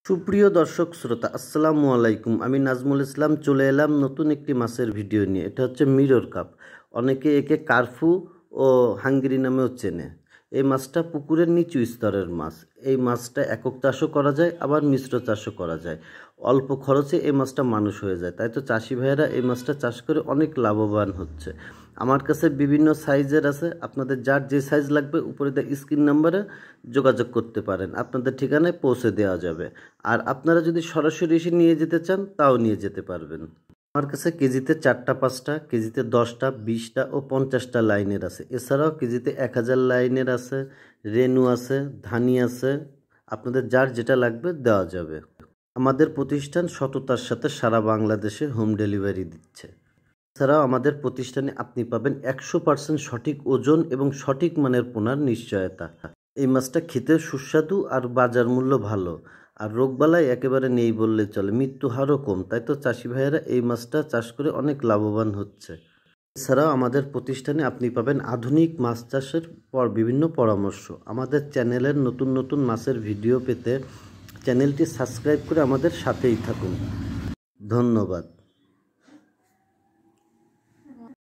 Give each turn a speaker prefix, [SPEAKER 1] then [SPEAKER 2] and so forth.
[SPEAKER 1] সুপ্রিয় দর্শক শ্রোতা আসসালামু আলাইকুম। আমি নাজমুল ইসলাম চলে এলাম নতুন একটি মাছের ভিডিও নিয়ে। এটা হচ্ছে মিরর কাপ, অনেকে একে কার্ফু ও হাঙ্গেরি নামেও চেনে। এই মাছটা পুকুরের নিচু স্তরের মাছ। এই মাছটা একক চাষও করা যায়, আবার মিশ্র চাষও করা যায়। অল্প খরচে এই মাছটা মানুষ হয়ে যায়, তাই তো চাষি ভাইয়েরা এই মাছটা চাষ করে অনেক লাভবান হচ্ছে। আমার কাছে বিভিন্ন সাইজের আছে, আপনাদের যার যে সাইজ লাগবে উপরে দেওয়া স্ক্রিন নাম্বারে যোগাযোগ করতে পারেন, আপনাদের ঠিকানায় পৌঁছে দেওয়া যাবে। আর আপনারা যদি সরাসরি এসে নিয়ে যেতে চান তাও নিয়ে যেতে পারবেন। আমার কাছে কেজিতে 4টা 5টা, কেজিতে 10টা 20টা ও 50টা লাইনের আছে। এছাড়াও কেজিতে 1000 লাইনের আছে, রেনু আছে, ধানি আছে। আপনাদের যার যেটা লাগবে দেওয়া যাবে। আমাদের প্রতিষ্ঠান সততার সাথে সারা বাংলাদেশে হোম ডেলিভারি দিচ্ছে। এছাড়াও আমাদের প্রতিষ্ঠানে আপনি পাবেন 100% সঠিক ওজন এবং সঠিক মানের পোনার নিশ্চয়তা। এই মাছটা খেতে সুস্বাদু আর বাজার মূল্য ভালো, আর রোগবালাই একেবারে নেই বললে চলে, মৃত্যু হারও কম। তাই তো চাষি ভাইয়েরা এই মাছটা চাষ করে অনেক লাভবান হচ্ছে। এছাড়াও আমাদের প্রতিষ্ঠানে আপনি পাবেন আধুনিক মাছ চাষের বিভিন্ন পরামর্শ। আমাদের চ্যানেলের নতুন নতুন মাছের ভিডিও পেতে চ্যানেলটি সাবস্ক্রাইব করে আমাদের সাথেই থাকুন। ধন্যবাদ।